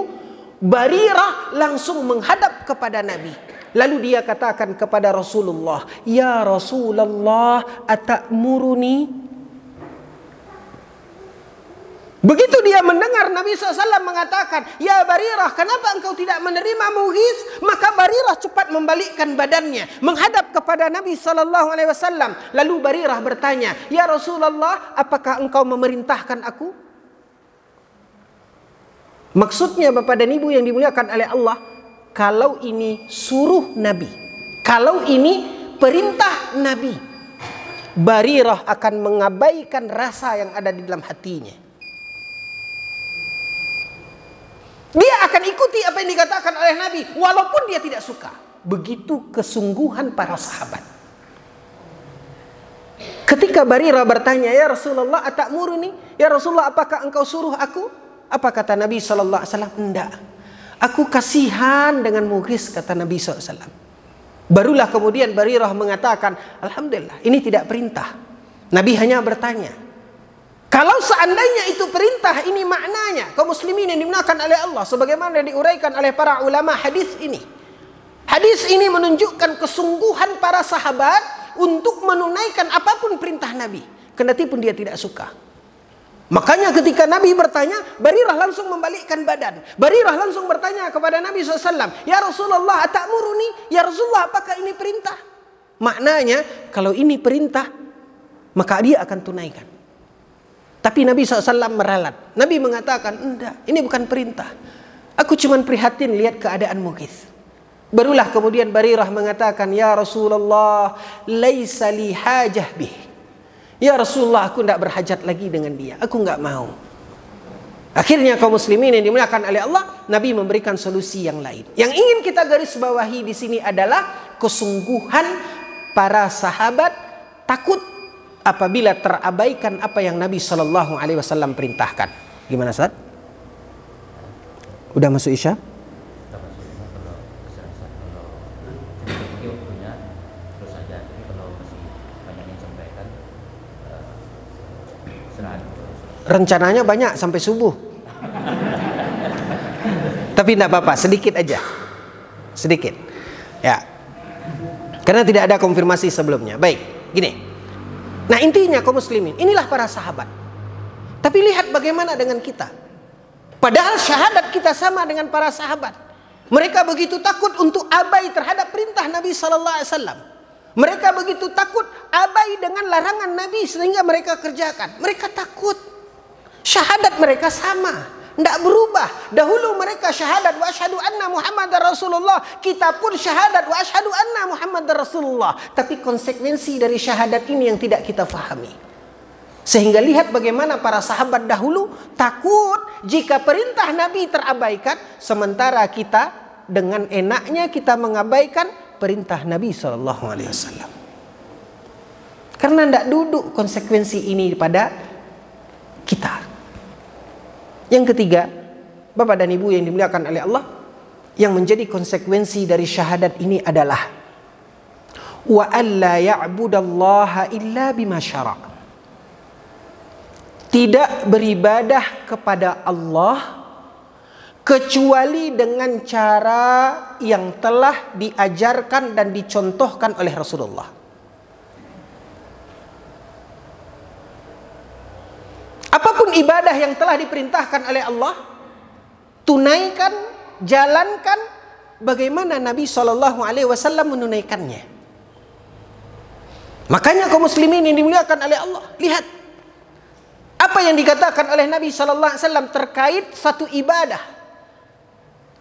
Barirah langsung menghadap kepada Nabi. Lalu dia katakan kepada Rasulullah, ya Rasulullah, atamuruni? Begitu dia mendengar Nabi SAW mengatakan, ya Barirah, kenapa engkau tidak menerima Mughith? Maka Barirah cepat membalikkan badannya, menghadap kepada Nabi SAW. Lalu Barirah bertanya, ya Rasulullah, apakah engkau memerintahkan aku? Maksudnya Bapak dan Ibu yang dimuliakan oleh Allah, kalau ini suruh Nabi, kalau ini perintah Nabi, Barirah akan mengabaikan rasa yang ada di dalam hatinya. Dia akan ikuti apa yang dikatakan oleh Nabi, walaupun dia tidak suka. Begitu kesungguhan para sahabat. Ketika Barirah bertanya, ya Rasulullah, atamuruni? Ya Rasulullah, apakah engkau suruh aku? Apa kata Nabi SAW? Enggak. Aku kasihan dengan Mughith, kata Nabi SAW. Barulah kemudian Barirah mengatakan, alhamdulillah, ini tidak perintah. Nabi hanya bertanya. Kalau seandainya itu perintah, ini maknanya kaum muslimin yang dimuliakan oleh Allah, sebagaimana diuraikan oleh para ulama hadis ini. Hadis ini menunjukkan kesungguhan para sahabat untuk menunaikan apapun perintah Nabi, kendati pun dia tidak suka. Makanya ketika Nabi bertanya, Barirah langsung membalikkan badan. Barirah langsung bertanya kepada Nabi SAW, ya Rasulullah, atamuruni? Ya Rasulullah, apakah ini perintah? Maknanya kalau ini perintah, maka dia akan tunaikan. Tapi Nabi SAW meralat. Nabi mengatakan, enggak, ini bukan perintah. Aku cuma prihatin lihat keadaan Mughith. Barulah kemudian Barirah mengatakan, ya Rasulullah, laisa li hajah bih. Ya Rasulullah, aku tidak berhajat lagi dengan dia. Aku enggak mau. Akhirnya kaum muslimin yang dimuliakan oleh Allah, Nabi memberikan solusi yang lain. Yang ingin kita garis bawahi di sini adalah kesungguhan para sahabat takut apabila terabaikan apa yang Nabi SAW perintahkan. Gimana Ustaz? Udah masuk Isya? Rencananya banyak sampai subuh. Tapi tidak apa-apa, sedikit aja. Sedikit. Ya. Karena tidak ada konfirmasi sebelumnya. Baik, gini. Nah intinya kaum muslimin, inilah para sahabat. Tapi lihat bagaimana dengan kita. Padahal syahadat kita sama dengan para sahabat. Mereka begitu takut untuk abai terhadap perintah Nabi Sallallahu Alaihi Wasallam. Mereka begitu takut abai dengan larangan Nabi sehingga mereka kerjakan. Mereka takut. Syahadat mereka sama, tidak berubah. Dahulu mereka syahadat wa asyhadu anna Muhammadar Rasulullah. Kita pun syahadat wa asyhadu anna Muhammadar Rasulullah. Tapi konsekuensi dari syahadat ini yang tidak kita fahami. Sehingga lihat bagaimana para sahabat dahulu takut jika perintah Nabi terabaikan, sementara kita dengan enaknya kita mengabaikan perintah Nabi SAW. Karena tidak duduk konsekuensi ini pada kita. Yang ketiga, Bapak dan Ibu yang dimuliakan oleh Allah, yang menjadi konsekuensi dari syahadat ini adalah wa alla ya'budallaha illa bima syara'. Tidak beribadah kepada Allah kecuali dengan cara yang telah diajarkan dan dicontohkan oleh Rasulullah. Apapun ibadah yang telah diperintahkan oleh Allah, tunaikan, jalankan bagaimana Nabi SAW menunaikannya. Makanya kaum muslimin yang dimuliakan oleh Allah, lihat apa yang dikatakan oleh Nabi SAW terkait satu ibadah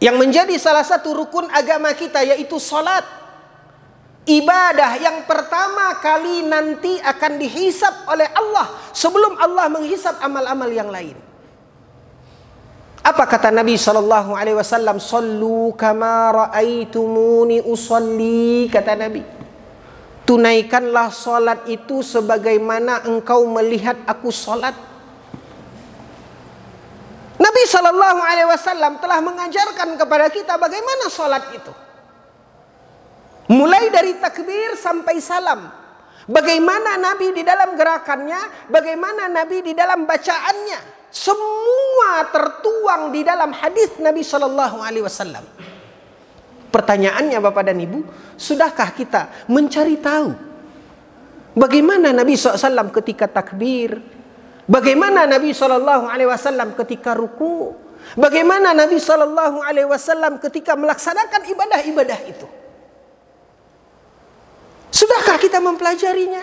yang menjadi salah satu rukun agama kita, yaitu salat. Ibadah yang pertama kali nanti akan dihisab oleh Allah sebelum Allah menghisab amal-amal yang lain. Apa kata Nabi SAW? Sallu kama ra'aitumuni usalli, kata Nabi. Tunaikanlah salat itu sebagaimana engkau melihat aku salat. Nabi SAW telah mengajarkan kepada kita bagaimana salat itu. Mulai dari takbir sampai salam. Bagaimana Nabi di dalam gerakannya, bagaimana Nabi di dalam bacaannya. Semua tertuang di dalam hadis Nabi SAW. Pertanyaannya Bapak dan Ibu, sudahkah kita mencari tahu bagaimana Nabi SAW ketika takbir, bagaimana Nabi SAW ketika ruku, bagaimana Nabi SAW ketika melaksanakan ibadah-ibadah itu? Sudahkah kita mempelajarinya?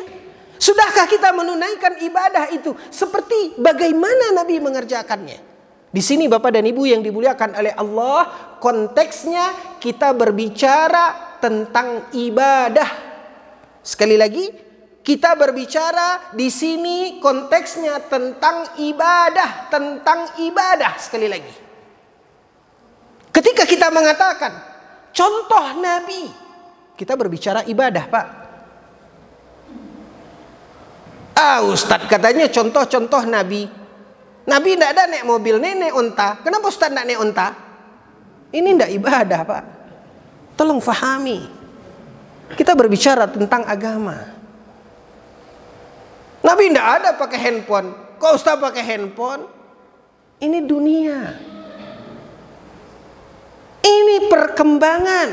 Sudahkah kita menunaikan ibadah itu seperti bagaimana Nabi mengerjakannya? Di sini Bapak dan Ibu yang dimuliakan oleh Allah, konteksnya kita berbicara tentang ibadah. Sekali lagi, kita berbicara di sini konteksnya tentang ibadah, sekali lagi. Ketika kita mengatakan contoh Nabi, kita berbicara ibadah, Pak. Ustadz katanya contoh-contoh Nabi. Nabi tidak ada naik mobil, naik onta. Kenapa Ustaz tidak naik onta? Ini tidak ibadah, Pak. Tolong fahami. Kita berbicara tentang agama. Nabi tidak ada pakai handphone. Kok Ustaz pakai handphone? Ini dunia. Ini perkembangan.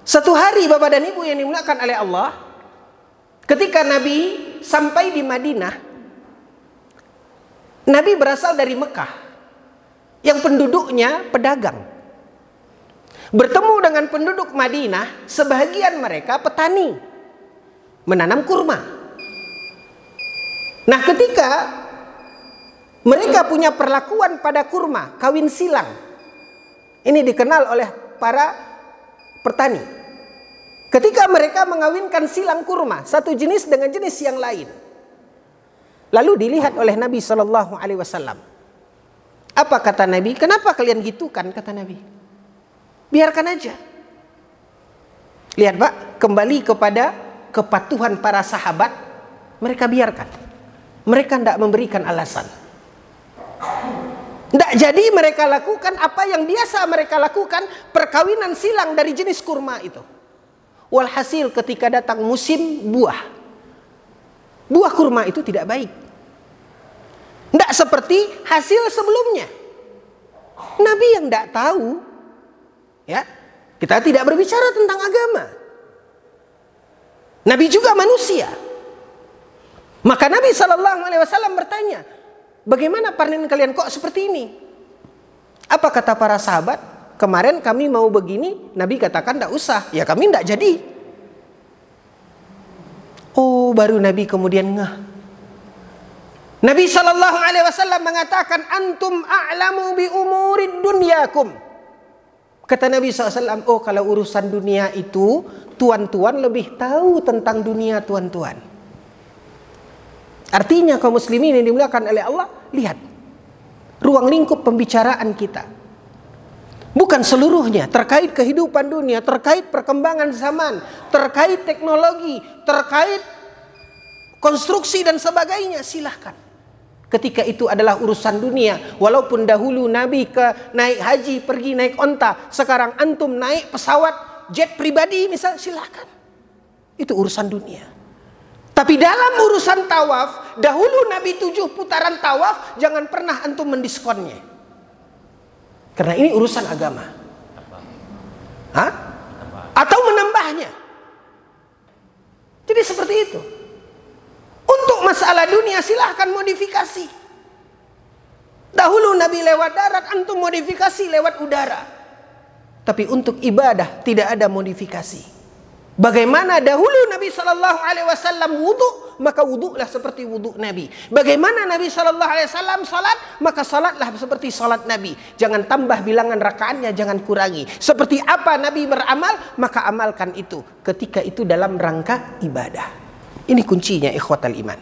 Satu hari Bapak dan Ibu yang dimuliakan oleh Allah, ketika Nabi sampai di Madinah, Nabi berasal dari Mekah yang penduduknya pedagang. Bertemu dengan penduduk Madinah, sebahagian mereka petani, menanam kurma. Nah, ketika mereka punya perlakuan pada kurma, kawin silang. Ini dikenal oleh para petani. Ketika mereka mengawinkan silang kurma, satu jenis dengan jenis yang lain, lalu dilihat oleh Nabi SAW. Apa kata Nabi? Kenapa kalian gitukan? Kata Nabi. Biarkan aja. Lihat Pak, kembali kepada kepatuhan para sahabat. Mereka biarkan. Mereka tidak memberikan alasan. Tidak jadi mereka lakukan apa yang biasa mereka lakukan, perkawinan silang dari jenis kurma itu. Walhasil ketika datang musim buah, buah kurma itu tidak baik. Tidak seperti hasil sebelumnya. Nabi yang tidak tahu, ya, kita tidak berbicara tentang agama. Nabi juga manusia. Maka Nabi SAW bertanya, bagaimana panen kalian kok seperti ini? Apa kata para sahabat? Kemarin kami mau begini, Nabi katakan tidak usah. Ya kami tidak jadi. Oh, baru Nabi kemudian ngeh. Nabi SAW mengatakan, antum a'lamu bi umurid dunyakum. Kata Nabi SAW, oh kalau urusan dunia itu, tuan-tuan lebih tahu tentang dunia tuan-tuan. Artinya kaum muslimin yang dimuliakan oleh Allah, lihat ruang lingkup pembicaraan kita. Bukan seluruhnya terkait kehidupan dunia, terkait perkembangan zaman, terkait teknologi, terkait konstruksi dan sebagainya, silahkan. Ketika itu adalah urusan dunia. Walaupun dahulu Nabi naik haji, pergi naik onta, sekarang antum naik pesawat jet pribadi misal, silahkan. Itu urusan dunia. Tapi dalam urusan tawaf, dahulu Nabi 7 putaran tawaf, jangan pernah antum mendiskonnya. Karena ini urusan agama. Hah? Atau menambahnya. Jadi seperti itu. Untuk masalah dunia silahkan modifikasi. Dahulu Nabi lewat darat, antum modifikasi lewat udara. Tapi untuk ibadah tidak ada modifikasi. Bagaimana dahulu Nabi SAW wudhu, maka wudhulah seperti wudhu Nabi. Bagaimana Nabi SAW salat, maka salatlah seperti salat Nabi. Jangan tambah bilangan rakaatnya, jangan kurangi. Seperti apa Nabi beramal, maka amalkan itu. Ketika itu dalam rangka ibadah. Ini kuncinya ikhwatal iman.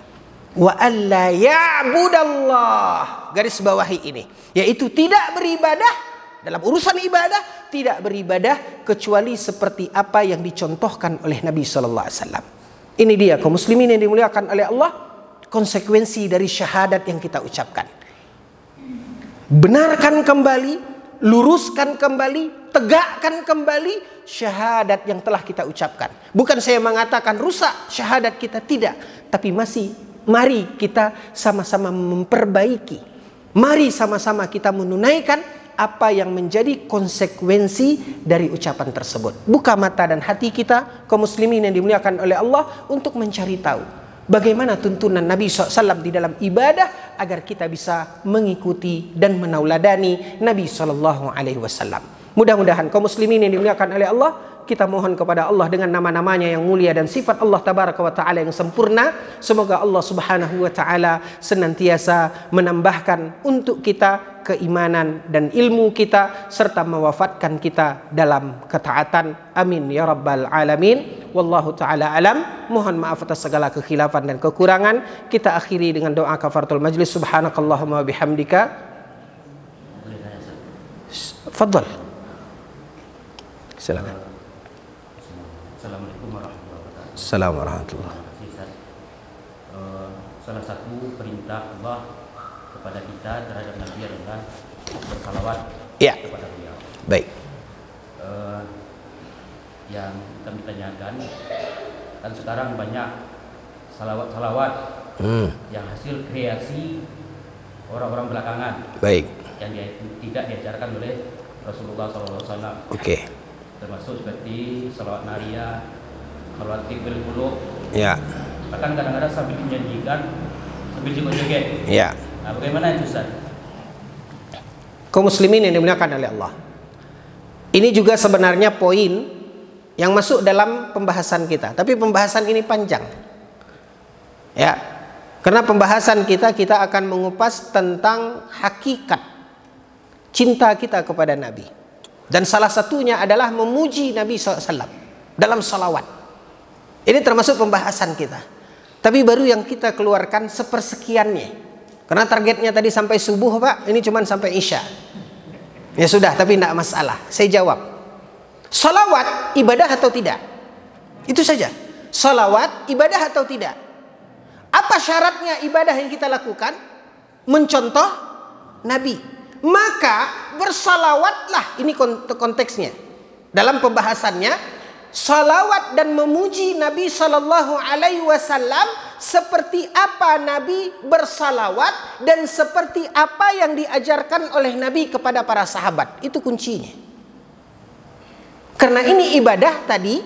Wa alla ya'budallah. Garis bawahi ini. Yaitu tidak beribadah. Dalam urusan ibadah, tidak beribadah kecuali seperti apa yang dicontohkan oleh Nabi SAW. Ini dia kaum muslimin yang dimuliakan oleh Allah, konsekuensi dari syahadat yang kita ucapkan. Benarkan kembali, luruskan kembali, tegakkan kembali syahadat yang telah kita ucapkan. Bukan saya mengatakan rusak syahadat kita, tidak. Tapi mari kita sama-sama memperbaiki. Mari sama-sama kita menunaikan apa yang menjadi konsekuensi dari ucapan tersebut. Buka mata dan hati kita, kaum muslimin yang dimuliakan oleh Allah, untuk mencari tahu bagaimana tuntunan Nabi SAW di dalam ibadah agar kita bisa mengikuti dan menauladani Nabi SAW. Mudah-mudahan kaum muslimin yang dimuliakan oleh Allah, kita mohon kepada Allah dengan nama-namanya yang mulia dan sifat Allah tabaraka wa ta'ala yang sempurna. Semoga Allah subhanahu wa ta'ala senantiasa menambahkan untuk kita keimanan dan ilmu kita, serta mewafatkan kita dalam ketaatan. Amin ya rabbal alamin. Wallahu ta'ala alam. Mohon maaf atas segala kekhilafan dan kekurangan. Kita akhiri dengan doa kafaratul majlis. Subhanakallahumma bihamdika. Fadhal. Silakan. Assalamualaikum warahmatullahi wabarakatuh. Assalamualaikum warahmatullahi wabarakatuh. Salah satu perintah Allah kepada kita terhadap Nabi adalah bersalawat kepada beliau. Baik. Yang kami tanyakan, kan sekarang banyak salawat yang hasil kreasi orang-orang belakangan. Baik. Yang tidak diajarkan oleh Rasulullah SAW. Oke. Termasuk seperti salawat nariyah, salawat tibil qulub. Ya. Bahkan kadang-kadang sambil menjanjikan, sambil joget-joget. Ya. Nah, bagaimana itu Ustaz? Kaum muslimin yang dimuliakan oleh Allah, ini juga sebenarnya poin yang masuk dalam pembahasan kita. Tapi pembahasan ini panjang. Ya. Karena pembahasan kita akan mengupas tentang hakikat cinta kita kepada Nabi. Dan salah satunya adalah memuji Nabi SAW dalam salawat. Ini termasuk pembahasan kita. Tapi baru yang kita keluarkan sepersekiannya. Karena targetnya tadi sampai subuh Pak, ini cuma sampai isya. Ya sudah, tapi tidak masalah. Saya jawab. Salawat ibadah atau tidak? Itu saja. Salawat ibadah atau tidak? Apa syaratnya ibadah yang kita lakukan? Mencontoh Nabi. Maka bersalawatlah, ini konteksnya. Dalam pembahasannya, salawat dan memuji Nabi Sallallahu Alaihi Wasallam seperti apa Nabi bersalawat dan seperti apa yang diajarkan oleh Nabi kepada para sahabat. Itu kuncinya. Karena ini ibadah tadi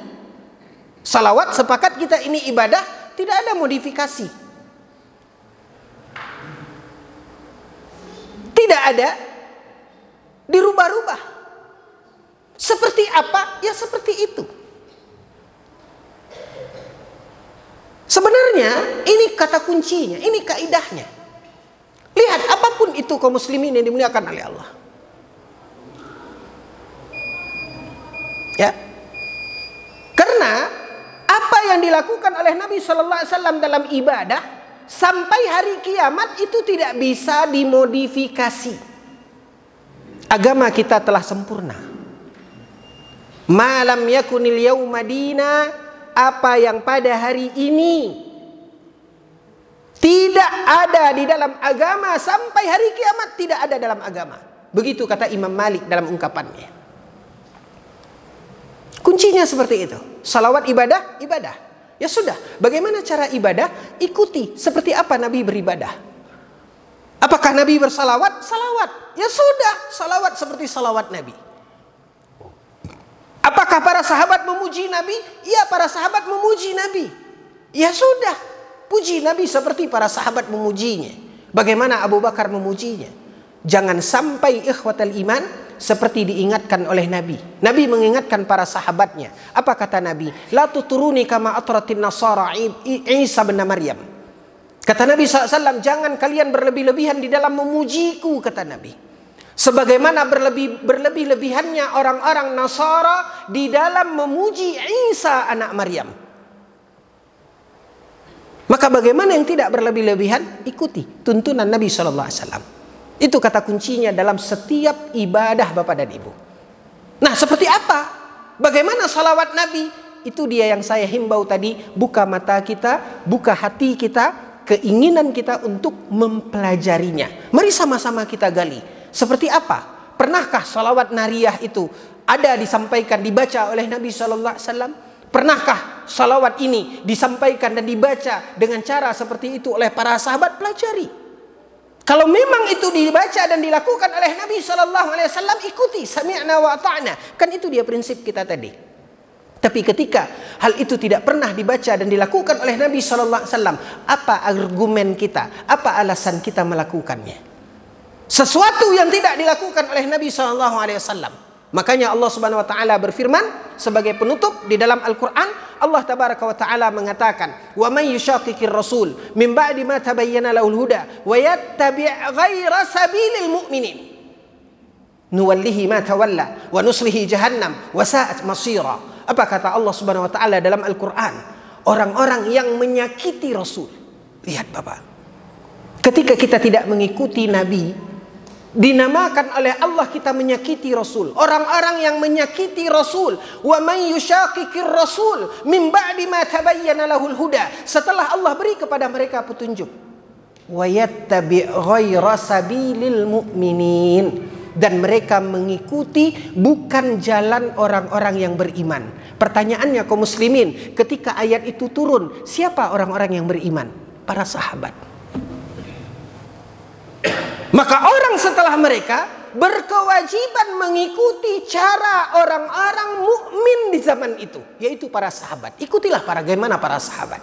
Salawat sepakat kita ini ibadah, tidak ada modifikasi. Tidak ada dirubah-rubah. Seperti apa? Ya seperti itu. Sebenarnya ini kata kuncinya, ini kaidahnya. Lihat, apapun itu kaum muslimin yang dimuliakan oleh Allah. Ya. Karena apa yang dilakukan oleh Nabi sallallahu alaihi wasallam dalam ibadah sampai hari kiamat itu tidak bisa dimodifikasi. Agama kita telah sempurna. Malam yakunil yauma dina, apa yang pada hari ini tidak ada di dalam agama sampai hari kiamat tidak ada dalam agama. Begitu kata Imam Malik dalam ungkapannya. Kuncinya seperti itu. Salawat ibadah, ibadah. Ya sudah, bagaimana cara ibadah? Ikuti seperti apa Nabi beribadah. Apakah Nabi bersalawat? Salawat. Ya sudah, salawat seperti salawat Nabi. Apakah para sahabat memuji Nabi? Ya, para sahabat memuji Nabi. Ya sudah, puji Nabi seperti para sahabat memujinya. Bagaimana Abu Bakar memujinya? Jangan sampai ikhwatal iman seperti diingatkan oleh Nabi. Nabi mengingatkan para sahabatnya. Apa kata Nabi? La tuturuni kama atratin nasara Isa bin Maryam. Kata Nabi SAW, jangan kalian berlebih-lebihan di dalam memujiku, kata Nabi. Sebagaimana berlebih-lebihannya orang-orang Nasara di dalam memuji Isa anak Maryam. Maka bagaimana yang tidak berlebih-lebihan? Ikuti tuntunan Nabi SAW. Itu kata kuncinya dalam setiap ibadah Bapak dan Ibu. Nah, seperti apa? Bagaimana salawat Nabi? Itu dia yang saya himbau tadi. Buka mata kita, buka hati kita, keinginan kita untuk mempelajarinya. Mari sama-sama kita gali. Seperti apa? Pernahkah salawat nariyah itu ada disampaikan, dibaca oleh Nabi SAW? Pernahkah salawat ini disampaikan dan dibaca dengan cara seperti itu oleh para sahabat? Pelajari. Kalau memang itu dibaca dan dilakukan oleh Nabi SAW, ikuti. Sami'na wa ata'na. Kan itu dia prinsip kita tadi. Tapi ketika hal itu tidak pernah dibaca dan dilakukan oleh Nabi SAW, apa argumen kita? Apa alasan kita melakukannya? Sesuatu yang tidak dilakukan oleh Nabi SAW. Makanya Allah Subhanahu wa taala berfirman sebagai penutup di dalam Al-Qur'an, Allah tabaraka wa taala mengatakan, "Wa may yushaqiqir rasul min ba'di ma tabayyana lahul huda wa yattabi' ghaira sabilil mu'minin nuwallihi ma tawalla wa nuslihi jahannam wa sa'at masira." Apa kata Allah Subhanahu wa taala dalam Al-Qur'an? Orang-orang yang menyakiti Rasul. Lihat Bapak. Ketika kita tidak mengikuti Nabi, dinamakan oleh Allah kita menyakiti Rasul. Orang-orang yang menyakiti Rasul, wa may yushaqiqir rasul min ba'di ma tabayyana lahul huda, setelah Allah beri kepada mereka petunjuk, wa yattabi' ghaira sabilil mu'minin, dan mereka mengikuti bukan jalan orang-orang yang beriman. Pertanyaannya kaum muslimin, ketika ayat itu turun, siapa orang-orang yang beriman? Para sahabat. Maka orang setelah mereka berkewajiban mengikuti cara orang-orang mukmin di zaman itu, yaitu para sahabat. Ikutilah bagaimana para sahabat.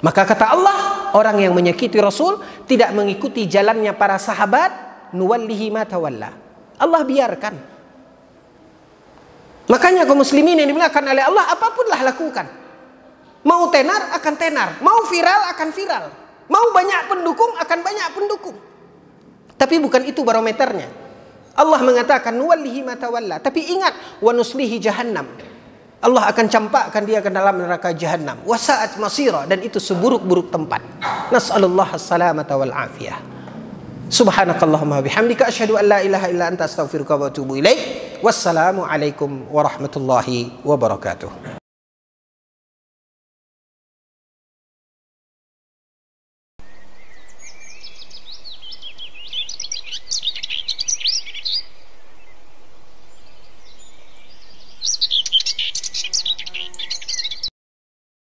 Maka kata Allah, orang yang menyakiti Rasul tidak mengikuti jalannya para sahabat, nuwallihi ma tawalla. Allah biarkan. Makanya kaum muslimin yang dimuliakan oleh Allah, apapunlah lakukan. Mau tenar akan tenar, mau viral akan viral, mau banyak pendukung akan banyak pendukung. Tapi bukan itu barometernya. Allah mengatakan nuwallihi ma tawalla. Tapi ingat, wa nuslihi jahannam. Allah akan campakkan dia ke dalam neraka jahannam. Wa sa'at masira, dan itu seburuk-buruk tempat. Nas'alullah as-salamata wal afiyah. Subhanakallahumma bihamdika asyhadu an la ilaha illa anta astaghfiruka wa atubu ilaik. Wassalamu alaikum warahmatullahi wabarakatuh.